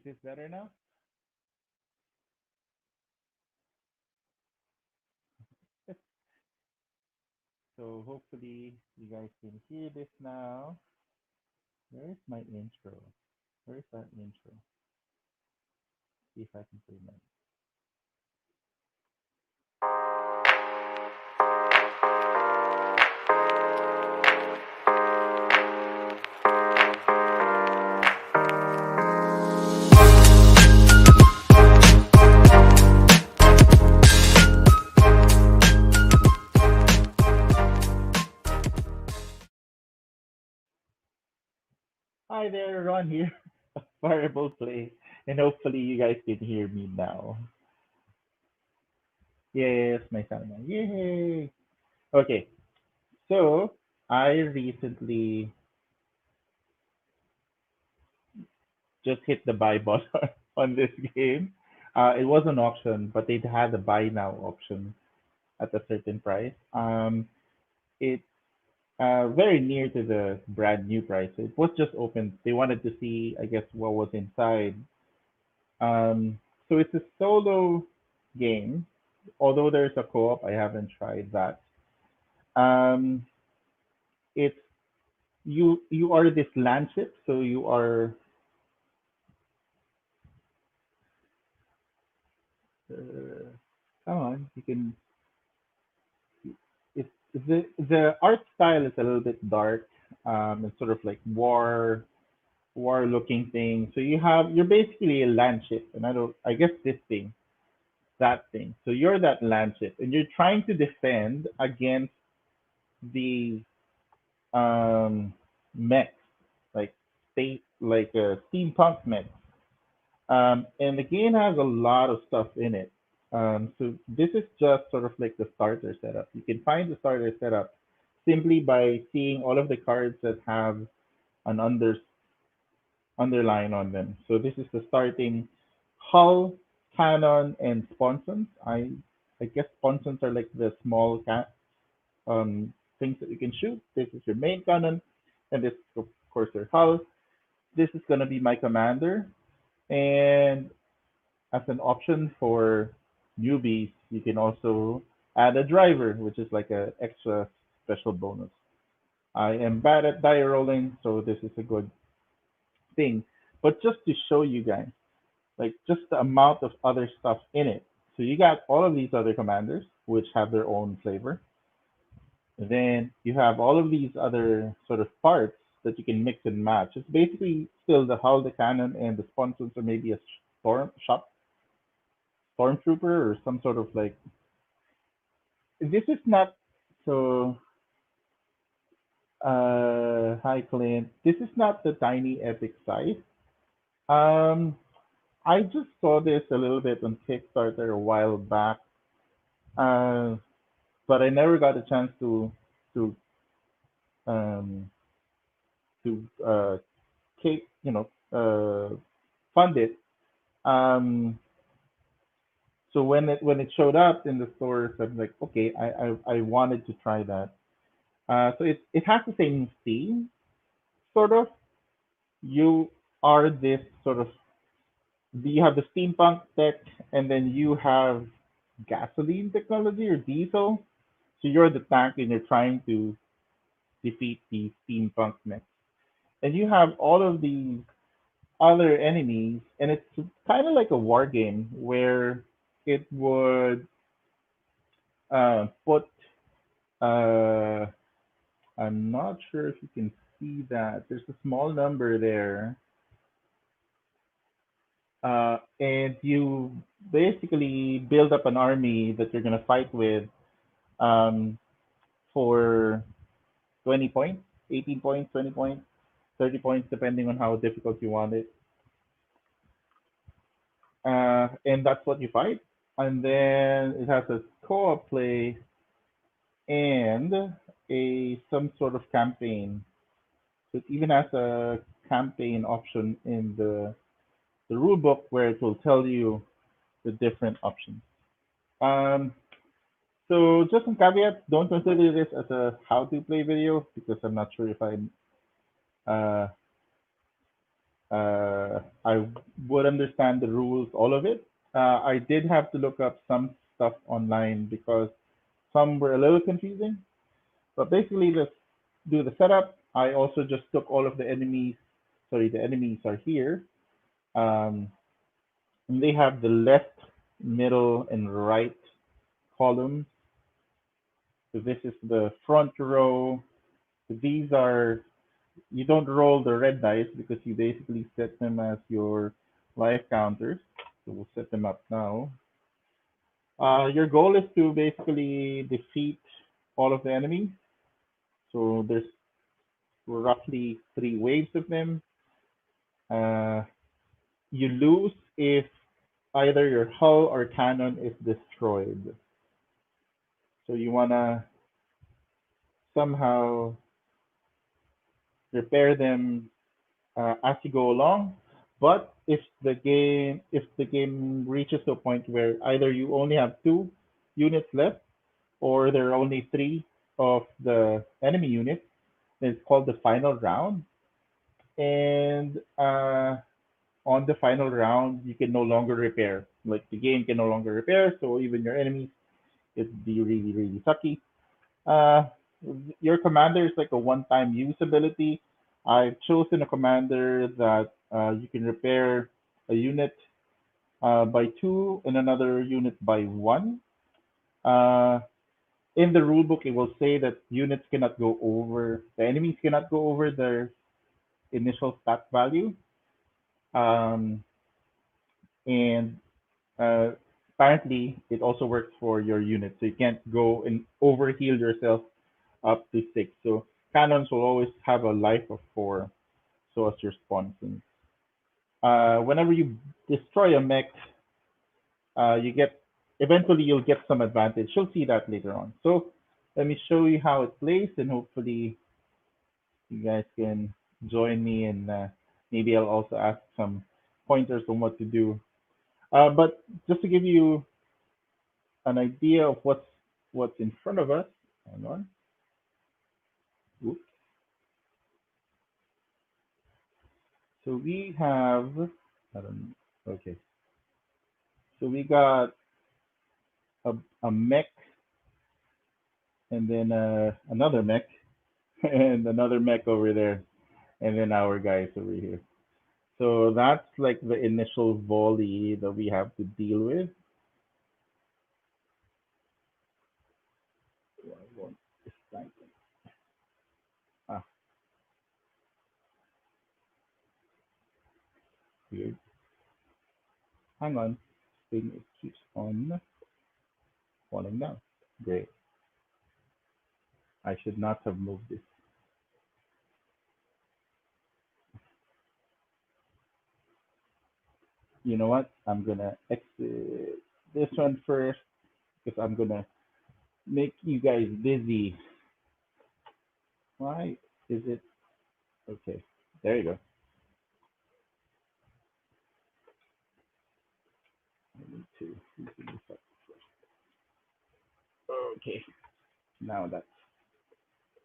Is this better now? So hopefully you guys can hear this now. Where's my intro? Where's that intro? See if I can play my. Hi there, Ron here. Variable play, and hopefully you guys can hear me now. Yes, my sound now. Yay! Okay, so I recently just hit the buy button on this game. It was an auction, but it had a buy now option at a certain price. It's very near to the brand new price. It was just open. They wanted to see, I guess, what was inside. Um, so it's a solo game. Although there's a co-op, I haven't tried that. Um, it's you are this landship, so you are. Come on, you can. It's the art style is a little bit dark. It's sort of like war looking thing. So you're basically a landship, and I guess this thing, that thing. So you're that landship, and you're trying to defend against the mechs, like steampunk mechs. And the game has a lot of stuff in it. So this is just sort of like the starter setup. You can find the starter setup simply by seeing all of the cards that have an underline on them. So this is the starting hull, cannon, and sponsons. I guess sponsons are like the small things that you can shoot. This is your main cannon, and this of course your hull. This is gonna be my commander, and as an option for newbies, you can also add a driver, which is like a extra special bonus. I am bad at die rolling, so this is a good thing. But just to show you guys, like just the amount of other stuff in it. So you got all of these other commanders, which have their own flavor. Then you have all of these other sort of parts that you can mix and match. It's basically still the hull, the cannon, and the sponsons, or maybe a stormtrooper, or some sort of like. This is not so. Hi Clint. This is not the tiny epic size. Um, I just saw this a little bit on Kickstarter a while back, uh, but I never got a chance to um to fund it. Um, so when it showed up in the stores, I'm like, okay, I wanted to try that. So it has the same theme, sort of. You are this sort of you have the steampunk tech, and then you have gasoline technology or diesel. So you're the tank, and you're trying to defeat the steampunk mech. And you have all of these other enemies, and it's kind of like a war game where it would put. Uh, I'm not sure if you can see that. There's a small number there, and you basically build up an army that you're gonna fight with um, for 20 points, 18 points, 20 points, 30 points, depending on how difficult you want it. And that's what you fight. And then it has a co-op play and a some sort of campaign. So it even has a campaign option in the rule book where it will tell you the different options. Um, so just some caveats, don't consider this as a how to play video because I'm not sure if I'm uh, I would understand the rules, all of it. I did have to look up some stuff online because some were a little confusing. But basically, let's do the setup. I also just took all of the enemies. Sorry, the enemies are here. Um, and they have the left, middle, and right columns. So this is the front row. These are, you don't roll the red dice because you basically set them as your life counters. So we'll set them up now. Your goal is to basically defeat all of the enemies. So there's roughly three waves of them. Uh, you lose if either your hull or cannon is destroyed. So you wanna somehow repair them as you go along. But if the game reaches to a point where either you only have two units left or there are only three of the enemy units, then it's called the final round. And on the final round, you can no longer repair. Like the game can no longer repair, so even your enemies, it'd be really really sucky. Uh, your commander is like a one-time use ability. I've chosen a commander that you can repair a unit by two and another unit by one. Uh, in the rulebook, it will say that units cannot go over, the enemies cannot go over their initial stat value. Um, and uh, apparently, it also works for your unit, so you can't go and overheal yourself up to six. So cannons will always have a life of four, so as your spawn thing. Whenever you destroy a mech, you get eventually you'll get some advantage. You'll see that later on. So let me show you how it plays, and hopefully you guys can join me, and maybe I'll also ask some pointers on what to do. But just to give you an idea of what's in front of us, hang on. Oops. So we have, I don't know. Okay. So we got a, a mech, and then another mech, and another mech over there, and then our guys over here. So that's like the initial volley that we have to deal with. Ah, weird. Hang on. Thing it keeps on falling down. Great. I should not have moved this. You know what? I'm gonna exit this one first because I'm gonna make you guys busy. Why is it okay? There you go. I need to loosen this up. Okay, now that's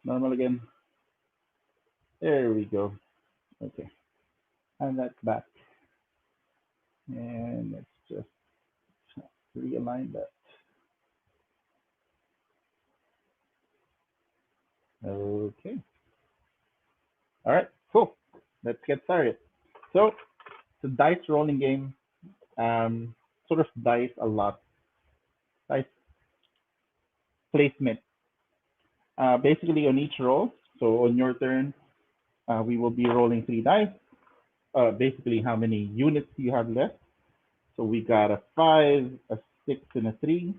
normal again. There we go. Okay, and that's back. And let's just realign that. Okay. All right. Cool. Let's get started. So it's a dice rolling game. Sort of dice a lot. Dice placement. Basically on each roll. So on your turn, we will be rolling three dice. Basically how many units you have left. So we got a five, a six, and a three.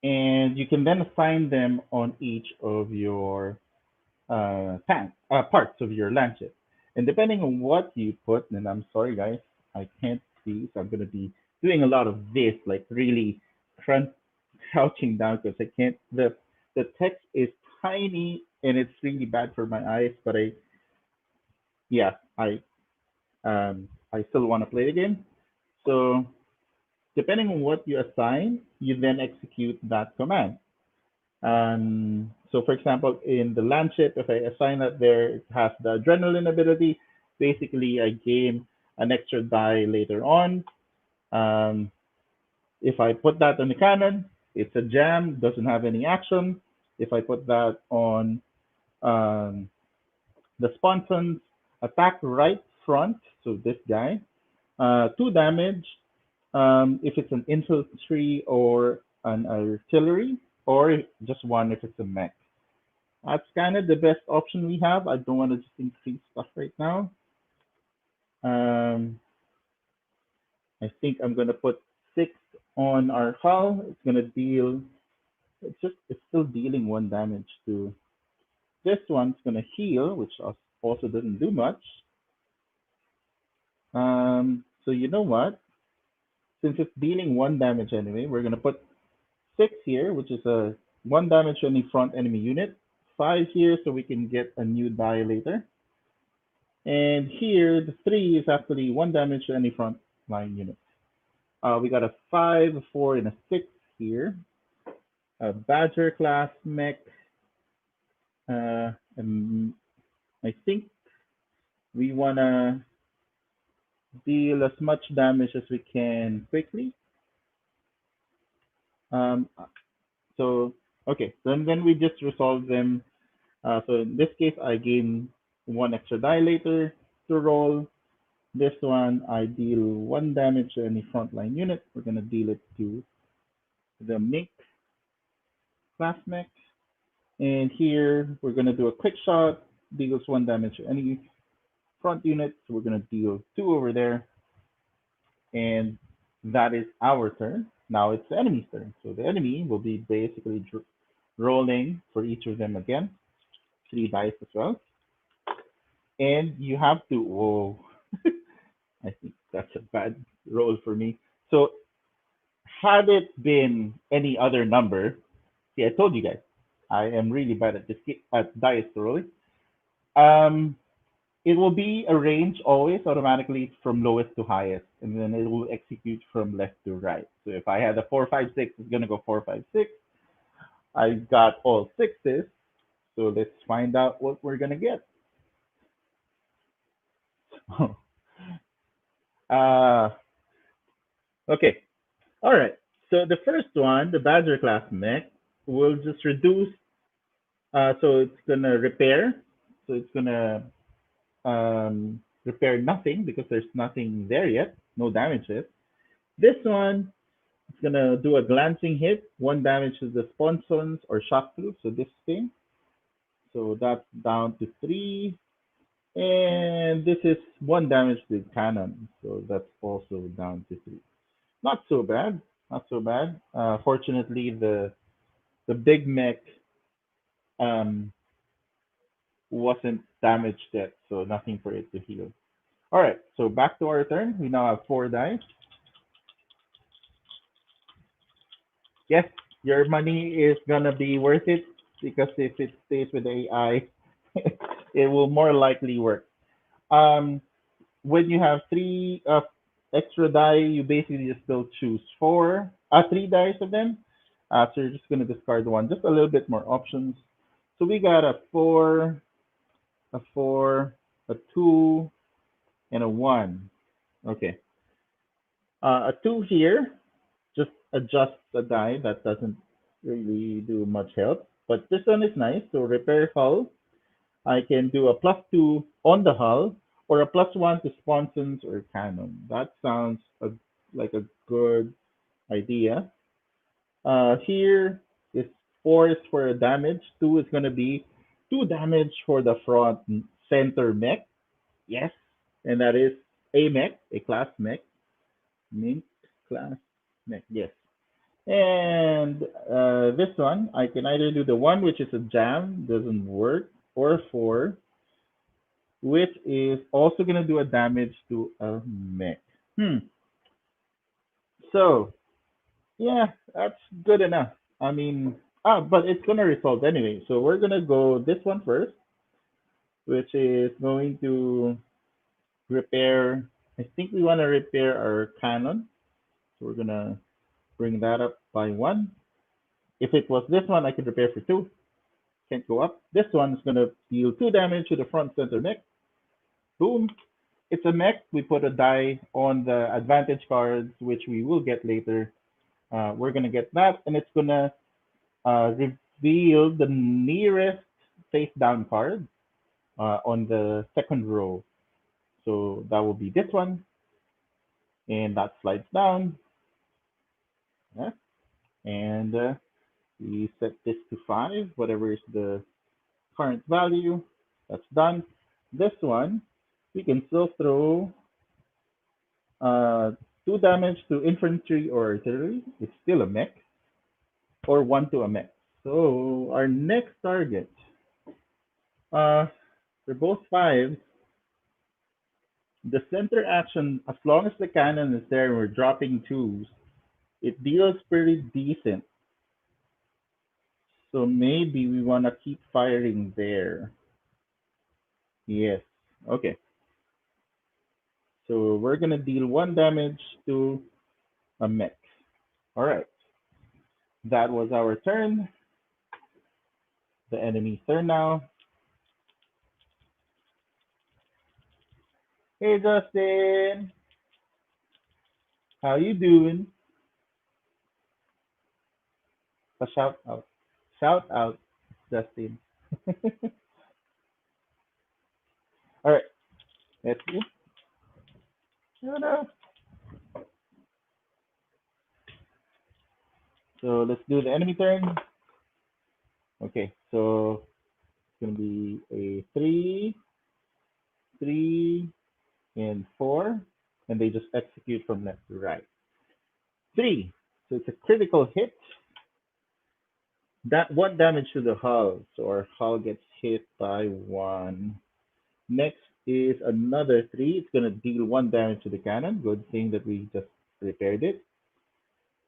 And you can then assign them on each of your parts of your Landship. And depending on what you put, and I'm sorry guys, I can't see, so I'm gonna be doing a lot of this, like really crouching down because I can't. The text is tiny and it's really bad for my eyes. But yeah, I still want to play the game. So depending on what you assign, you then execute that command. So for example, in the Landship, if I assign that there, it has the adrenaline ability. Basically, I gain an extra die later on. Um, if I put that on the cannon, it's a jam, doesn't have any action. If I put that on um, the sponsons, attack right front, so this guy, 2 damage. If it's an infantry or an artillery, or just one if it's a mech. That's kind of the best option we have. I don't want to just increase stuff right now. Um, I think I'm gonna put 6 on our hull. It's gonna deal. It's still dealing 1 damage to this one's gonna heal, which also doesn't do much. So you know what? Since it's dealing 1 damage anyway, we're gonna put 6 here, which is a 1 damage to any front enemy unit. 5 here, so we can get a new die later. And here, the 3 is actually 1 damage to any front line unit. We got a 5, a 4, and a 6 here. A Badger class mech. And I think we wanna deal as much damage as we can quickly. Um, so okay, then we just resolve them. So in this case, I gain 1 extra die later to roll. This one, I deal 1 damage to any frontline unit. We're gonna deal it to the mech class mech. And here, we're gonna do a quick shot, deals 1 damage to any front unit. So we're gonna deal 2 over there. And that is our turn. Now it's the enemy's turn. So the enemy will be basically rolling for each of them again, 3 dice as well. And you have to, whoa, I think that's a bad roll for me. So had it been any other number, see, I told you guys, I am really bad at this at dice rolling. Um, it will be a range always automatically from lowest to highest, and then it will execute from left to right. So if I had a 4, 5, 6, it's gonna go 4, 5, 6. I got all sixes, so let's find out what we're gonna get. uh, okay, all right. So the first one, the Badger class mech, will just reduce. So it's gonna repair. So it's gonna repair nothing because there's nothing there yet, no damages. This one is gonna do a glancing hit, 1 damage to the sponsons or shock troops. So this thing. So that's down to 3. And this is 1 damage to the cannon. So that's also down to 3. Not so bad. Not so bad. Fortunately, the big mech um, wasn't damaged yet, so nothing for it to heal. All right, so back to our turn. We now have 4 dice. Yes, your money is gonna be worth it because if it stays with AI, it will more likely work. Um, when you have 3 extra die, you basically just still choose 3 dice of them. So you're just gonna discard one, just a little bit more options. So we got a 4, a 2, and a 1. Okay. A 2 here just adjusts the die. That doesn't really do much help. But this one is nice. So repair hull. I can do a +2 on the hull or a +1 to sponsons or cannon. That sounds like a good idea. Here is 4 is for a damage. 2 is going to be 2 damage for the front center mech. Yes. And that is a mech, a class mech. Mint class mech. Yes. And this one, I can either do the 1, which is a jam, doesn't work, or a 4, which is also going to do a damage to a mech. So, yeah, that's good enough. I mean, but it's going to resolve anyway. So we're going to go this one first, which is going to repair. I think we want to repair our cannon. So we're going to bring that up by 1. If it was this one, I could repair for 2. Can't go up. This one is going to deal 2 damage to the front center mech. Boom. It's a mech. We put a die on the advantage cards, which we will get later. We're gonna get that, and it's gonna reveal the nearest face down card on the second row. So that will be this one, and that slides down. Yeah. And we set this to 5, whatever is the current value. That's done. This one, we can still throw uh, 2 damage to infantry or artillery. It's still a mech, or 1 to a mech. So our next target, uh, they're both 5s. The center action, as long as the cannon is there and we're dropping 2s, it deals pretty decent. So maybe we want to keep firing there. Yes. Okay. So we're going to deal 1 damage to a mech. All right. That was our turn. The enemy's turn now. Hey, Justin. How you doing? A shout out. Shout out, Justin. All right. Let's see. Shout out. So let's do the enemy turn. Okay. So it's going to be a 3, 3, and 4. And they just execute from left to right. 3. So it's a critical hit. That 1 damage to the hull. So our hull gets hit by 1. Next is another 3. It's gonna deal 1 damage to the cannon. Good thing that we just repaired it.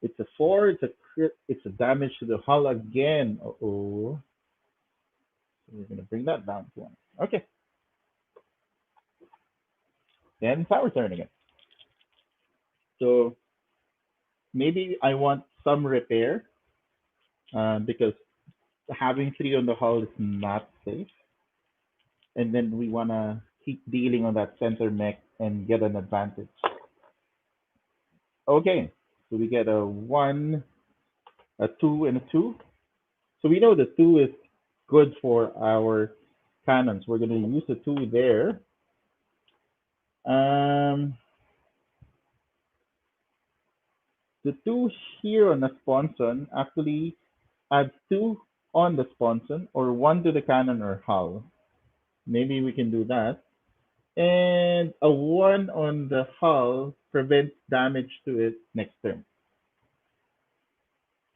It's a 4. It's a crit. It's a damage to the hull again. Oh, so we're gonna bring that down to 1. Okay. Then it's our turn again. So maybe I want some repair because having 3 on the hull is not safe. And then we wanna keep dealing on that center mech and get an advantage. Okay, so we get a 1, a 2, and a 2. So we know the 2 is good for our cannons. We're going to use the 2 there. Um, the 2 here on the sponson actually adds 2 on the sponson or 1 to the cannon or hull. Maybe we can do that. And a 1 on the hull prevents damage to it next turn.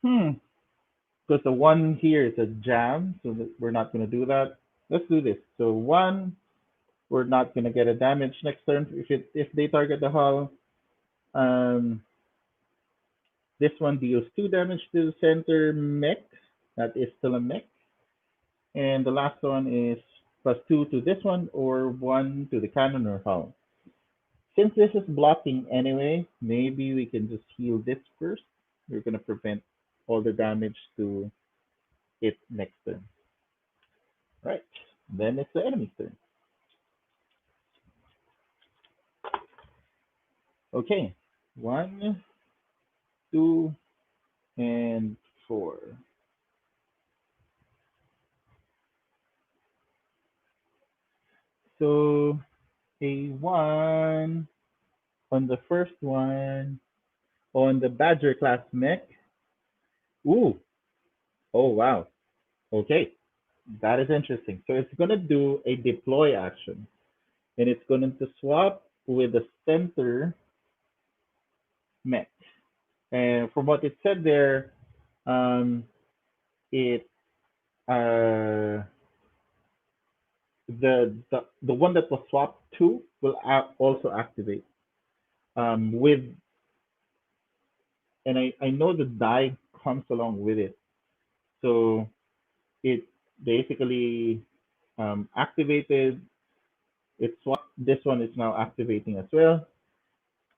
Because the 1 here is a jam, so we're not going to do that. Let's do this. So 1, we're not going to get a damage next turn if they target the hull. Um, this one deals 2 damage to the center mech. That is still a mech. And the last one is plus 2 to this one or 1 to the cannon or hull. Since this is blocking anyway, maybe we can just heal this first. We're going to prevent all the damage to it next turn. Right. Then it's the enemy's turn. Okay. 1, 2, and 4. So a 1 on the first one on the Badger class mech. Ooh. Oh wow. Okay. That is interesting. So it's gonna do a deploy action, and it's going to swap with the center mech. And from what it said there, um, it uh, the one that was swapped to will also activate with, and I know the die comes along with it, so it basically activated. It swapped. This one is now activating as well.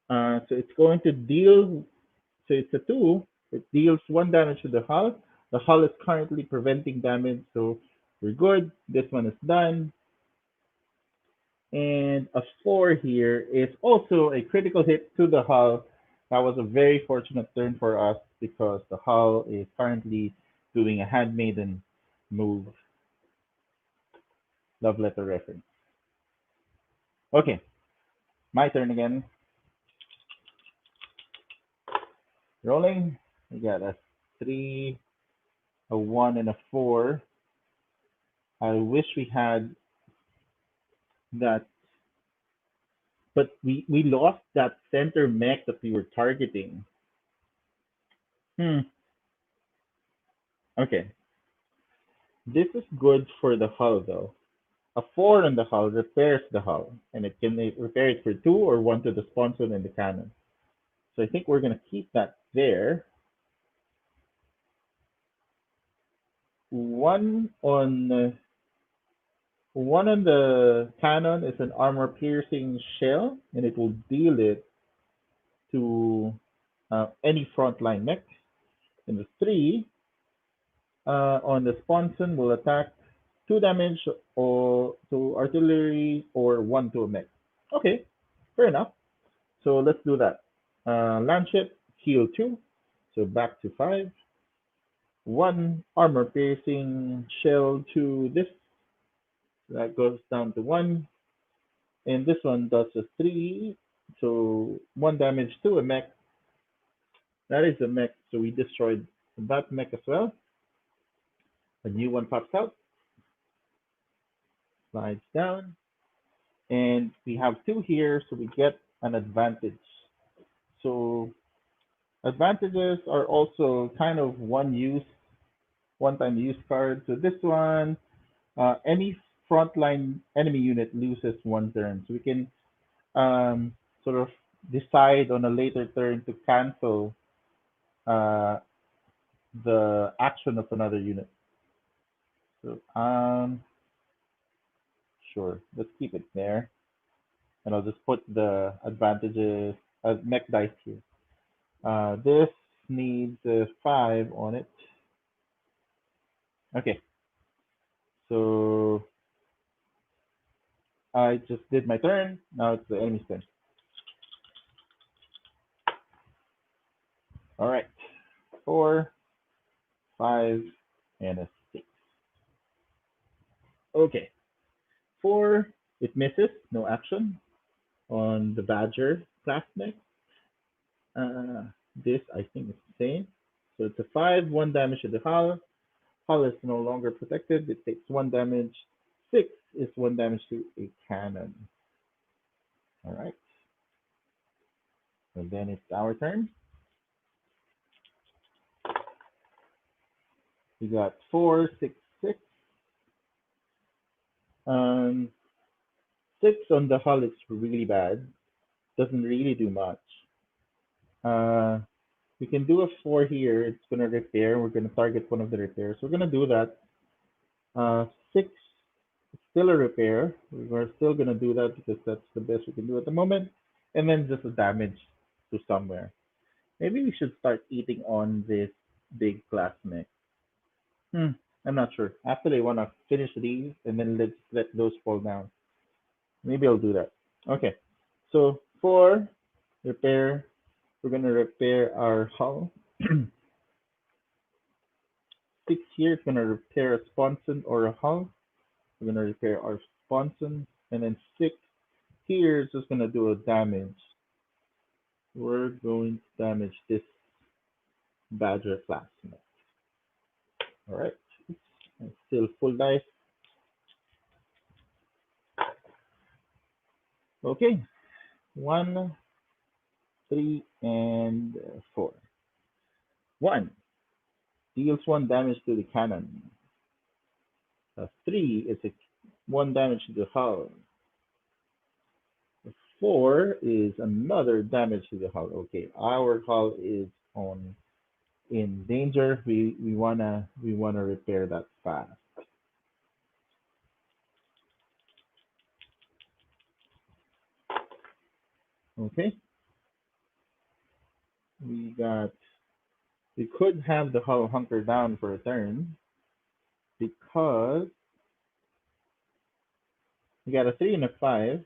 So it's going to deal. So it's a 2. It deals 1 damage to the hull. The hull is currently preventing damage, so we're good. This one is done. And a 4 here is also a critical hit to the hull. That was a very fortunate turn for us because the hull is currently doing a handmaiden move. Love letter reference. Okay, my turn again. Rolling. We got a 3, a 1, and a 4. I wish we had that, but we lost that center mech that we were targeting. Hmm. Okay, this is good for the hull though. A 4 on the hull repairs the hull, and it can repair it for 2 or 1 to the sponson and the cannon. So I think we're going to keep that there. 1 on 1 on the cannon is an armor piercing shell, and it will deal it to any frontline mech. And the 3 on the sponson will attack 2 damage or to artillery or 1 to a mech. Okay, fair enough. So let's do that. Landship, heal 2. So back to 5. 1 armor piercing shell to this. That goes down to 1. And this one does a 3. So 1 damage to a mech. That is a mech. So we destroyed that mech as well. A new one pops out. Slides down. And we have 2 here. So we get an advantage. So advantages are also kind of one-time use card. So this one, any frontline enemy unit loses 1 turn. So we can sort of decide on a later turn to cancel uh, the action of another unit. So sure, let's keep it there, and I'll just put the advantages as mech dice here. This needs a 5 on it. Okay, so I just did my turn. Now it's the enemy's turn. All right, 4, 5, and a 6. Okay, 4, it misses, no action on the Badger class mech. Uh, this I think is the same. So it's a 5, 1 damage to the hull. Hull is no longer protected. It takes 1 damage. 6 is 1 damage to a cannon. All right. And then it's our turn. We got 4, 6, 6. Um, 6 on the hull is really bad. Doesn't really do much. Uh, we can do a 4 here. It's going to repair. We're going to target one of the repairs. We're going to do that. 6, it's still a repair. We're still going to do that because that's the best we can do at the moment. And then just a damage to somewhere. Maybe we should start eating on this big class mech. Hmm, I'm not sure. After I want to finish these and then let's let those fall down. Maybe I'll do that. Okay. So for repair, we're going to repair our hull. 6 here is going to repair a sponson or a hull. We're going to repair our sponson. And then 6 here is just going to do a damage. We're going to damage this Badger class mech. All right. Still full dice. Okay. 1, 3, and 4. 1 deals 1 damage to the cannon. 3 is a 1 damage to the hull. 4 is another damage to the hull. Okay, our hull is on in danger. We wanna repair that fast. Okay, we got. We could have the hull hunker down for a turn because We got a 3 and a 5.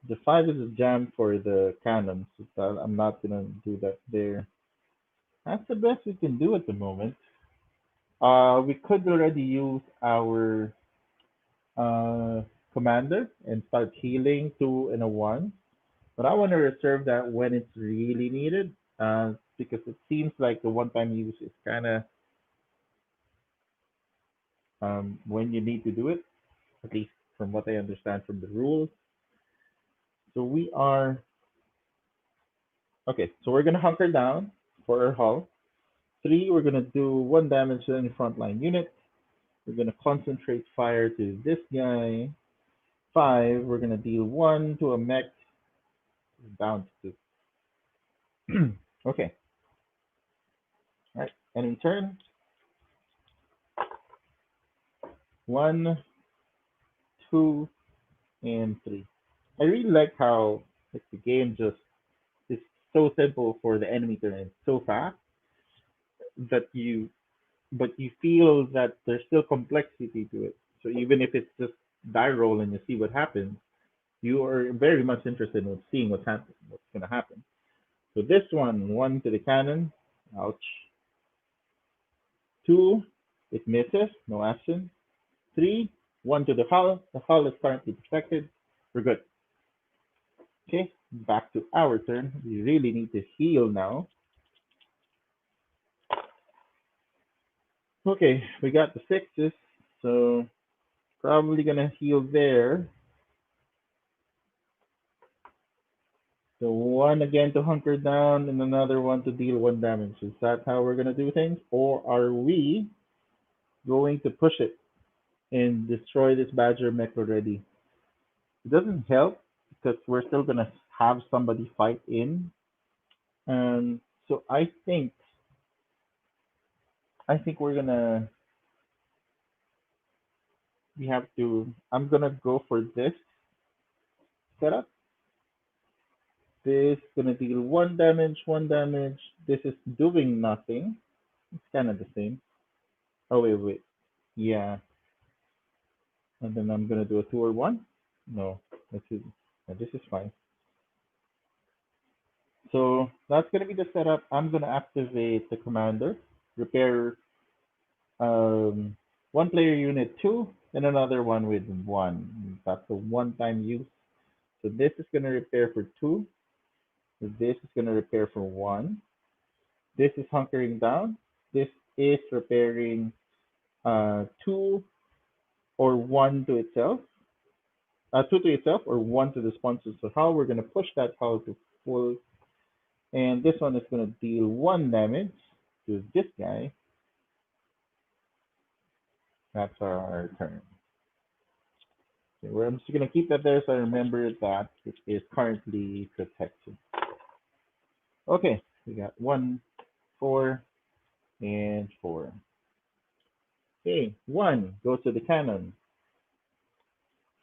The 5 is a jam for the cannons, so I'm not gonna do that there. That's the best we can do at the moment. We could already use our uh, commander and start healing 2 and a 1, but I want to reserve that when it's really needed, because it seems like the one-time use is kind of when you need to do it, at least from what I understand from the rules. So we are okay. So we're gonna hunker down for our hull. 3, we're gonna do 1 damage to any frontline unit. We're gonna concentrate fire to this guy. 5, we're gonna deal 1 to a mech. Down to 2. Okay. All right. And in turn, 1, 2, and 3. I really like how like the game just is so simple for the enemy turn. It's so fast that but you feel that there's still complexity to it. So even if it's just die roll and you see what happens, you are very much interested in seeing what's gonna happen. So this one to the cannon, ouch. 2, it misses, no action. 3, 1 to the hull. The hull is currently protected. We're good. Okay, back to our turn. We really need to heal now. Okay, we got the 6s, so probably gonna heal there. So 1 again to hunker down and another one to deal 1 damage. Is that how we're gonna do things? Or are we going to push it and destroy this badger mech already? It doesn't help because we're still gonna have somebody fight in. And so I think we have to I'm gonna go for this setup. This gonna deal 1 damage, 1 damage. This is doing nothing. It's kinda the same. Oh wait. Yeah. And then I'm gonna do a 2 or 1. No, this is this is fine. So that's gonna be the setup. I'm gonna activate the commander, repair um, 1 player unit 2, and another one with 1. That's a one-time use. So this is gonna repair for 2. This is gonna repair for 1. This is hunkering down. This is repairing 2 or 1 to itself. 2 to itself or 1 to the sponsor. So how we're gonna push that hull to full. And this one is going to deal 1 damage to this guy. That's our turn. Okay, I'm just going to keep that there so I remember that it is currently protected. Okay, we got 1, 4, and 4. Okay, 1 goes to the cannon.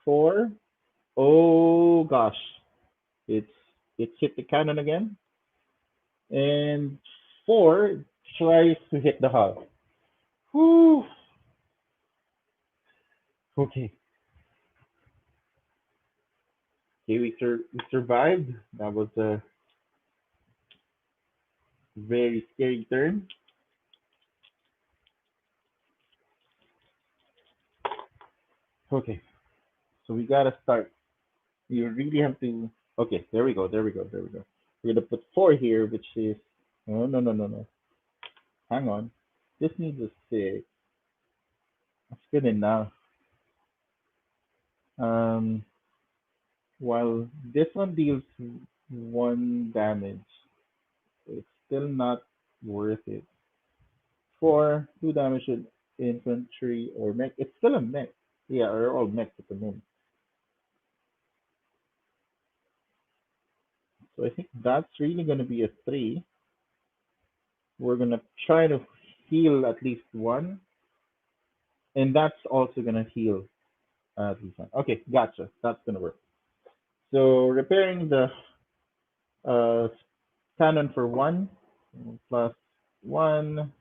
4, oh gosh, it's it hit the cannon again. And 4 tries to hit the hull. Whew. Okay, okay, we survived. That was a very scary turn. Okay, so we gotta start. You really have to. Okay, there we go. We're gonna put 4 here, which is. Oh, no. Hang on. This needs a 6. That's good enough. Um, while this one deals 1 damage, it's still not worth it. 4, 2 damage with infantry or mech. It's still a mech. Yeah, or all mechs at the moment. So I think that's really gonna be a 3. We're gonna try to heal at least 1, and that's also gonna heal at least 1. Okay, gotcha. That's gonna work. So repairing the uh, cannon for 1 plus 1.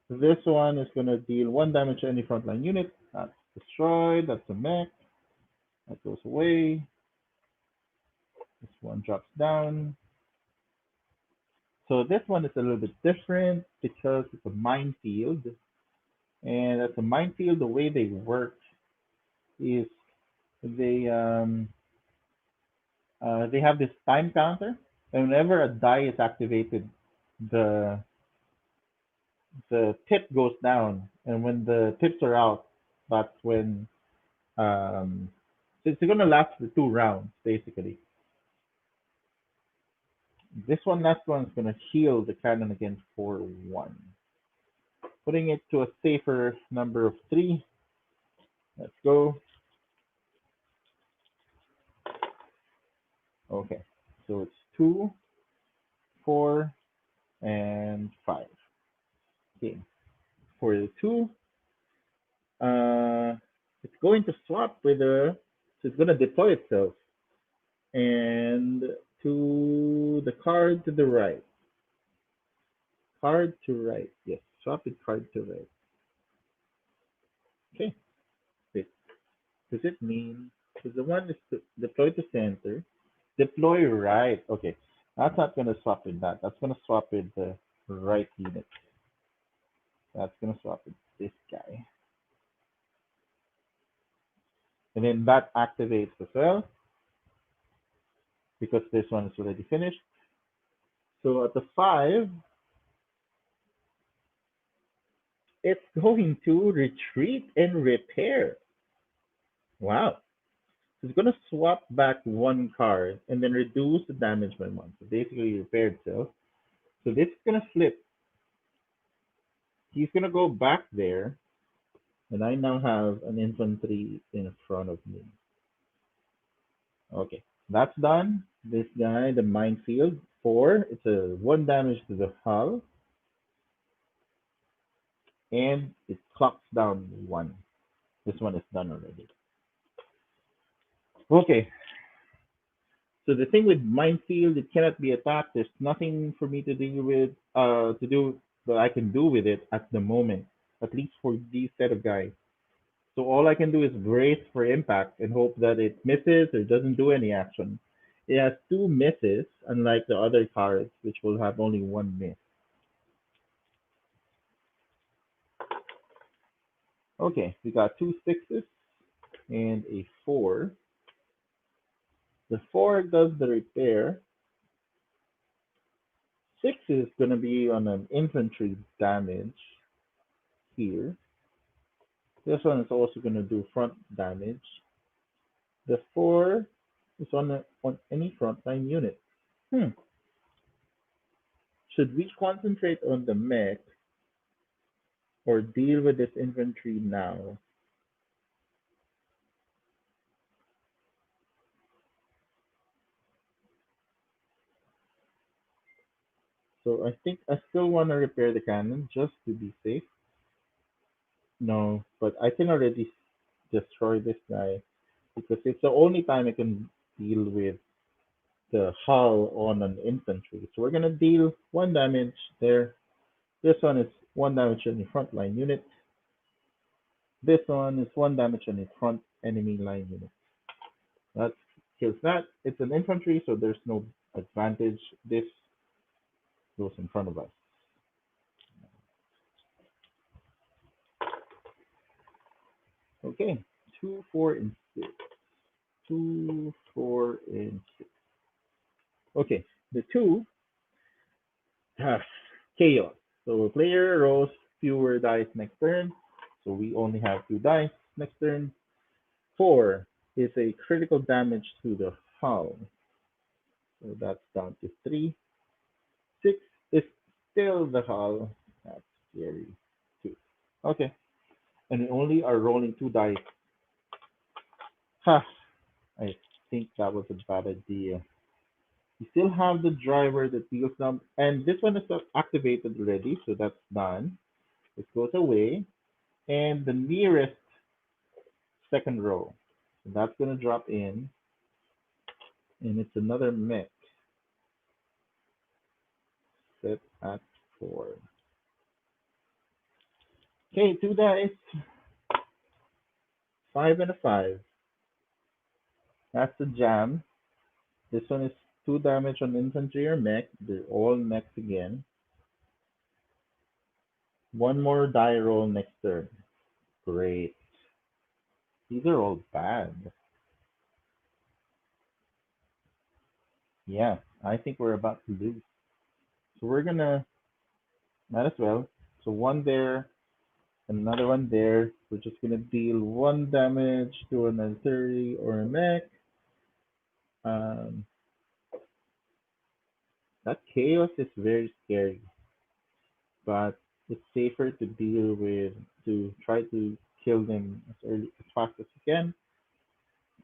This one is gonna deal 1 damage to any frontline unit. That's Destroyed. That's a mech. That goes away. This one drops down. So this one is a little bit different because it's a minefield. And as a minefield, the way they work is they they have this time counter, and whenever a die is activated, the the tip goes down, and when the tips are out, that's when um, so it's gonna last for 2 rounds basically. This one last one is gonna heal the cannon again for 1, putting it to a safer number of 3. Let's go. Okay, so it's 2, 4, and 5. Okay, for the 2, uh, it's going to swap with a, so it's going to deploy itself and to the card to the right. Card to right. Yes, swap it card to right. Okay, wait. Does it mean, because the one is to deploy to center, deploy right. Okay, that's not going to swap with that. That's going to swap with the right unit. That's going to swap with this guy. And then that activates as well because this one is already finished. So at the 5, it's going to retreat and repair. Wow. So it's going to swap back 1 card and then reduce the damage by 1. So basically repair itself. So this is going to flip. He's going to go back there. And I now have an infantry in front of me. Okay. That's done. This guy, the minefield, 4. It's a 1 damage to the hull. And it clocks down 1. This one is done already. Okay, so the thing with minefield, it cannot be attacked. There's nothing for me to deal with, to do that I can do with it at the moment, at least for these set of guys. So all I can do is brace for impact and hope that it misses or doesn't do any action. It has 2 misses, unlike the other cards, which will have only 1 miss. Okay, we got 2 6s and a 4. The 4 does the repair. 6 is going to be on an infantry damage here. This one is also going to do front damage. The 4 is on any frontline unit. Hmm. Should we concentrate on the mech or deal with this infantry now? So I think I still want to repair the cannon just to be safe. No, but I can already destroy this guy because it's the only time I can deal with the hull on an infantry. So we're gonna deal 1 damage there. This one is 1 damage on the frontline unit. This one is 1 damage on the front enemy line unit. That kills that. It's an infantry, so there's no advantage. This goes in front of us. Okay, 2, 4, and 6. 2, 4, and 6. Okay, the 2 has chaos. So a player rolls fewer dice next turn. So we only have 2 dice next turn. 4 is a critical damage to the hull. So that's down to 3. 6 is still the hull. That's scary too. Okay. And we only are rolling 2 dice. Ha! I think that was a bad idea. We still have the driver that deals them, and this one is activated already, so that's done. It goes away, and the nearest second row, so that's gonna drop in, and it's another mech set at 4. Okay, 2 dice. Five and a five. That's a jam. This one is two damage on infantry or mech. They're all mechs again. One more die roll next turn. Great. These are all bad. Yeah, I think we're about to lose. So we're gonna might as well. So one there, another one there. We're just gonna deal one damage to an artillery or a mech. Um, that chaos is very scary, but it's safer to deal with to try to kill them as fast as you can.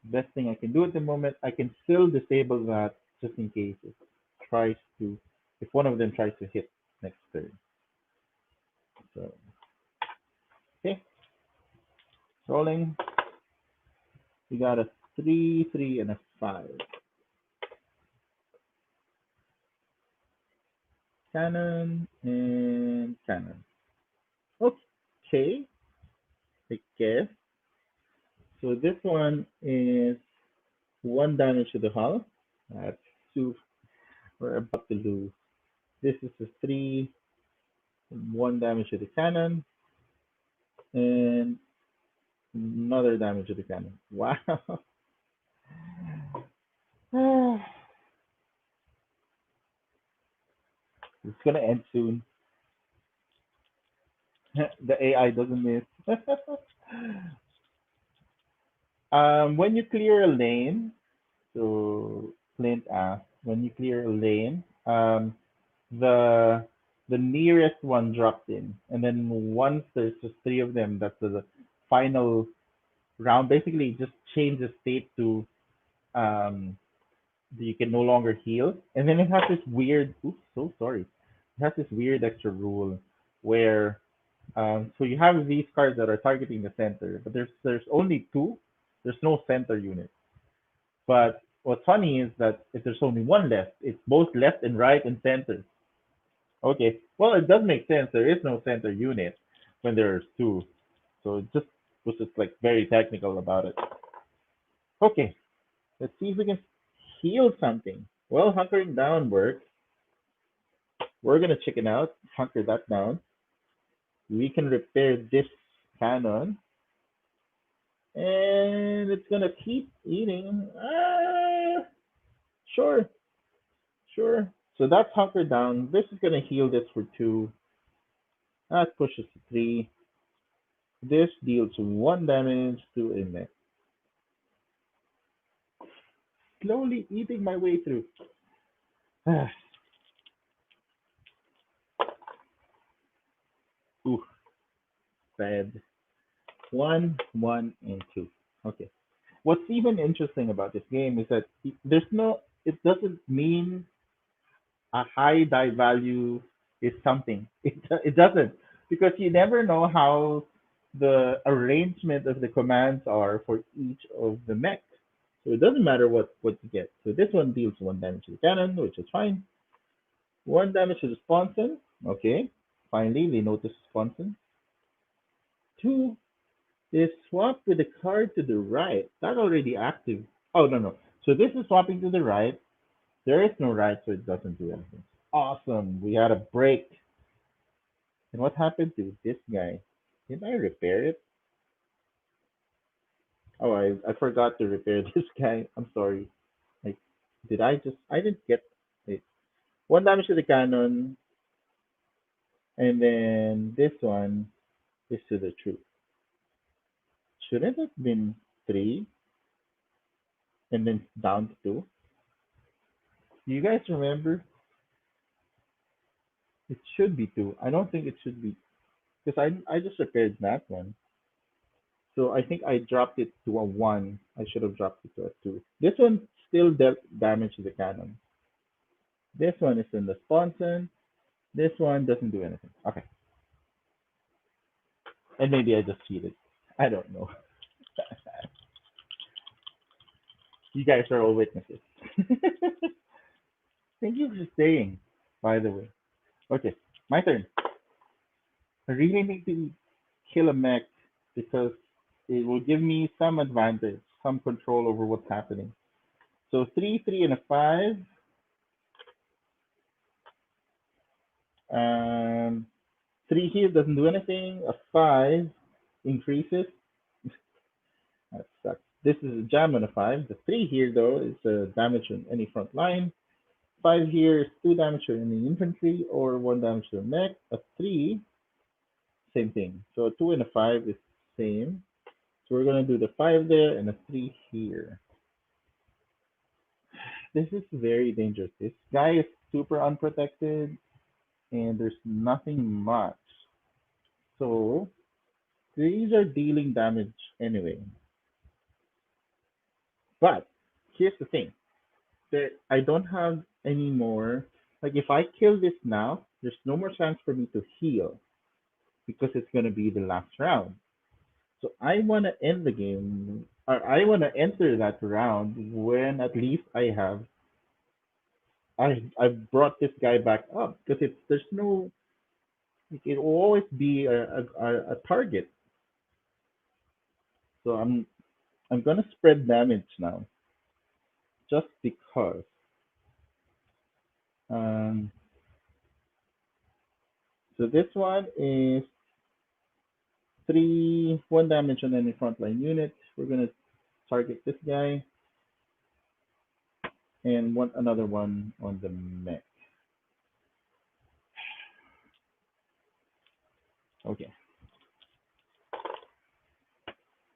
Best thing I can do at the moment, I can still disable that just in case it tries to, if one of them tries to hit next turn. So okay, rolling. We got a three, three, and a five. Cannon and cannon. Okay, I guess. So this one is one damage to the hull. That's two. We're about to lose. This is a three, one damage to the cannon, and another damage to the cannon. Wow. It's gonna end soon. The AI doesn't miss. When you clear a lane, so Clint asked, when you clear a lane, the the nearest one drops in, and then once there's just three of them, that's the final round. Basically, it just changes state to um, you can no longer heal, and then it has this weird. Oops, so sorry. It has this weird extra rule where so you have these cards that are targeting the center, but there's only two. There's no center unit. But what's funny is that if there's only one left, it's both left and right and center. Okay, well it does make sense. There is no center unit when there's two, so it just was just like very technical about it. Okay, let's see if we can heal something. Well, hunkering down works. We're gonna chicken out, hunker that down. We can repair this cannon, and it's gonna keep eating. Sure, sure. So that's hunker down. This is gonna heal this for two. That pushes to three. This deals one damage to a mech. Slowly eating my way through. Ooh, bad. One, one, and two. Okay. What's even interesting about this game is that there's no. It doesn't mean a high die value is something. It doesn't, because you never know how the arrangement of the commands are for each of the mechs. So it doesn't matter what you get. So this one deals one damage to the cannon, which is fine. One damage to the sponson. Okay. Finally, they notice sponson. Two is swap with the card to the right. That already active. Oh no no. So this is swapping to the right. There is no right, so it doesn't do anything. Awesome. We had a break. And what happened to this guy? Did I repair it? Oh, I forgot to repair this guy. I'm sorry. Like, did I just? I didn't get it. One damage to the cannon, and then this one is to the troop. Shouldn't it have been three and then down to two? Do you guys remember? It should be two. I don't think it should be because I just repaired that one. So I think I dropped it to a one. I should have dropped it to a two. This one still dealt damage to the cannon. This one is in the sponson. This one doesn't do anything. Okay. And maybe I just cheated. I don't know. You guys are all witnesses. Thank you for staying, by the way. Okay, my turn. I really need to kill a mech because it will give me some advantage, some control over what's happening. So three, three, and a five. Um, three here doesn't do anything. A five increases. That sucks. This is a jam on a five. The three here though is damage on any front line. Five here is two damage to any infantry or one damage to the mech. A three, same thing. So a two and a five is same. So we're gonna do the five there and a three here. This is very dangerous. This guy is super unprotected and there's nothing much. So these are dealing damage anyway. But here's the thing. I don't have any more. Like if I kill this now, there's no more chance for me to heal because it's gonna be the last round. So I wanna end the game, or I wanna enter that round when at least I brought this guy back up because it's there's no it will always be a target. So I'm gonna spread damage now just because. Um, so this one is three one damage on any frontline unit. We're gonna target this guy and one another one on the mech. Okay.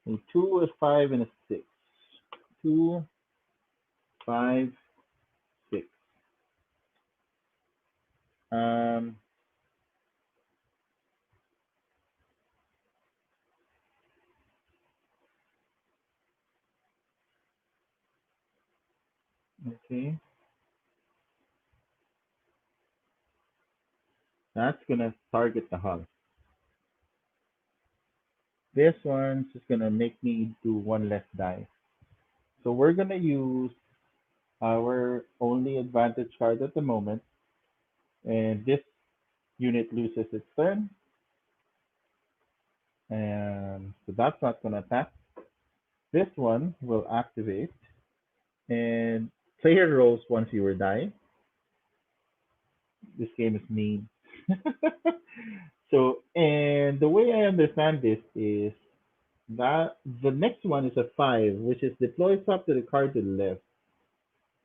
A two, a five, and a six. Two, five, six. Um, okay. That's gonna target the hull. This one's just gonna make me do one less die. So we're gonna use our only advantage card at the moment, and this unit loses its turn, and so that's not gonna attack. This one will activate, and player rolls one fewer die. This game is mean. So, and the way I understand this is that the next one is a five, which is deploy swap to the card to the left.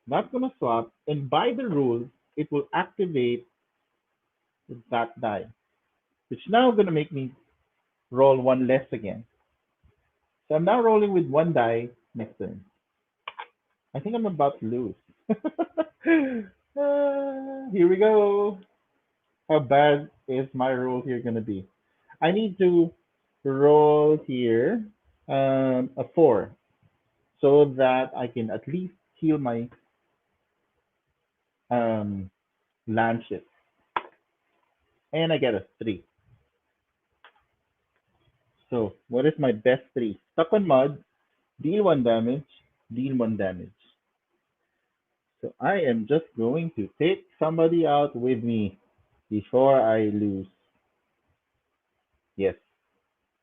That's gonna swap, and by the rules, it will activate that die, which now gonna make me roll one less again. So I'm now rolling with one die next turn. I think I'm about to lose. Here we go. How bad is my roll here gonna be? I need to roll here a four so that I can at least heal my um, Landship. And I get a three. So what is my best three? Stuck on mud, deal one damage, deal one damage. So I am just going to take somebody out with me before I lose. Yes,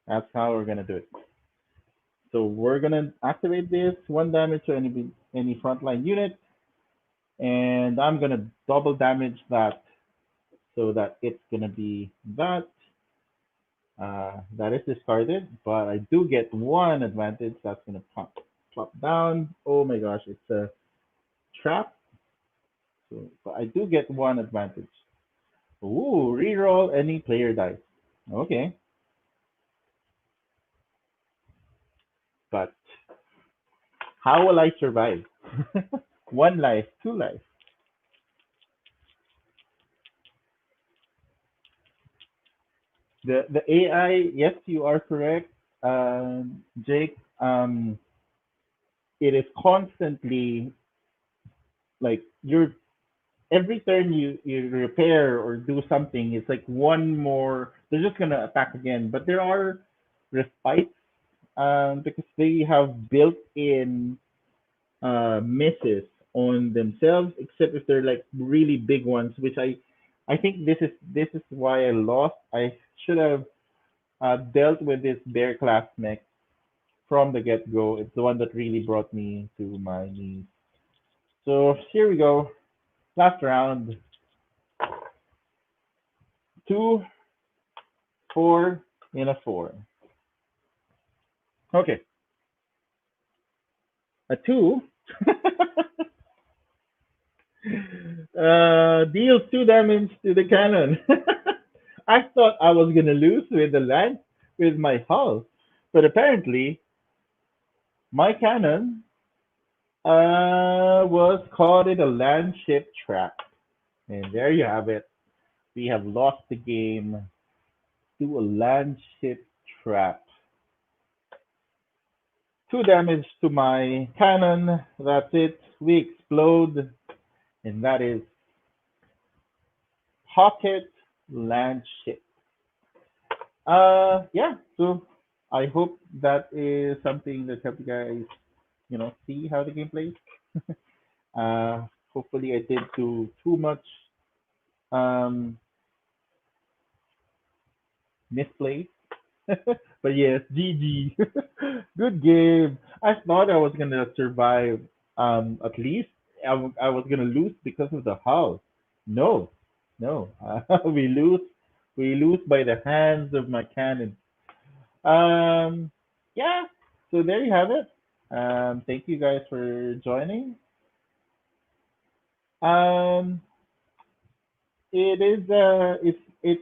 that's how we're gonna do it. So we're gonna activate this one damage to any frontline unit, and I'm gonna double damage that so that it's gonna be that. That is discarded, but I do get one advantage. That's gonna plop down. Oh my gosh, it's a trap. So, but I do get one advantage. Ooh, reroll any player dice. Okay, but how will I survive? One life, two life. The AI, yes, you are correct, Jake. It is constantly like you're every turn you repair or do something, it's like one more. They're just gonna attack again, but there are respites because they have built-in misses on themselves, except if they're like really big ones, which I think this is why I lost. I should have dealt with this bear class mech from the get go. It's the one that really brought me to my knees. So here we go. Last round. Two, four, and a four. Okay. A two deals two damage to the cannon. I thought I was gonna lose with the land with my hull, but apparently my cannon was caught in a landship trap. And there you have it. We have lost the game to a landship trap. Two damage to my cannon. That's it. We explode, and that is pocket landship. Yeah. So I hope that is something that helped you guys, see how the game plays. Hopefully I did too much um misplay. But yes, GG. Good game. I thought I was gonna survive. At least I was gonna lose because of the house. No, no. We lose. We lose by the hands of my cannon. Um, yeah. So there you have it. Thank you guys for joining. Um, it is. It's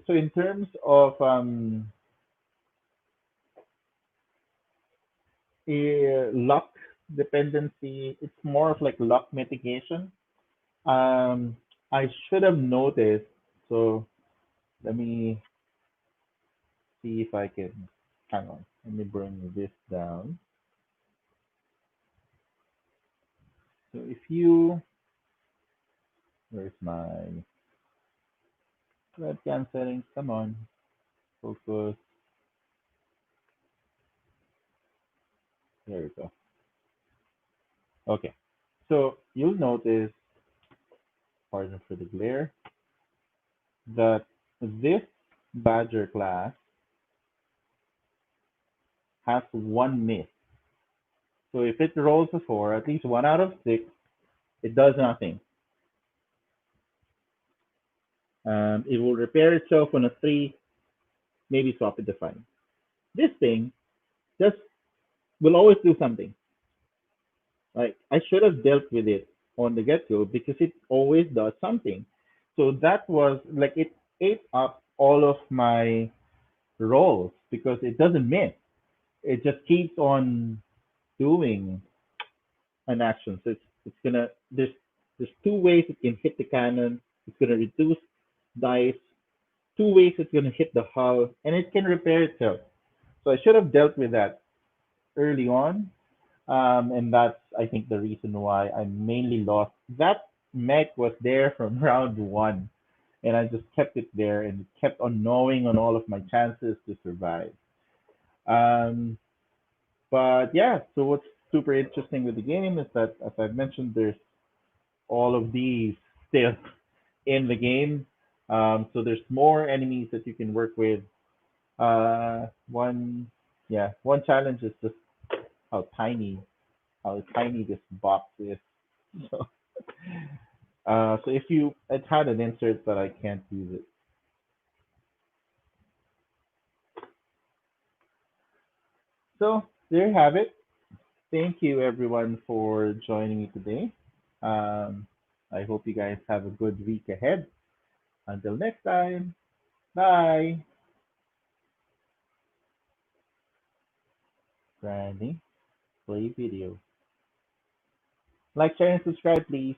so in terms of luck dependency, it's more of like luck mitigation. I should have noticed. So let me see if I can. Hang on. Let me bring this down. So if you, where's my webcam settings? Come on, focus. There we go. Okay. So you'll notice, pardon for the glare, that this Badger class has one miss. So if it rolls a four, at least one out of six, it does nothing. It will repair itself on a three, maybe swap it to five. This thing just will always do something. Like I should have dealt with it on the get go because it always does something. So that was like it ate up all of my rolls because it doesn't miss. It just keeps on doing an action. So it's gonna there's two ways it can hit the cannon. It's gonna reduce dice. Two ways it's gonna hit the hull, and it can repair itself. So I should have dealt with that early on, and that's I think the reason why I mainly lost. That mech was there from round one, and I just kept it there and kept on knowing on all of my chances to survive. Um, but yeah, so what's super interesting with the game is that, as I've mentioned, there's all of these still in the game. So there's more enemies that you can work with. One challenge is just how tiny how tiny this box is. So, so if you, it had an insert, but I can't use it. So there you have it. Thank you everyone for joining me today. Um, I hope you guys have a good week ahead. Until next time, bye. Brandy, play video. Like, share, and subscribe, please.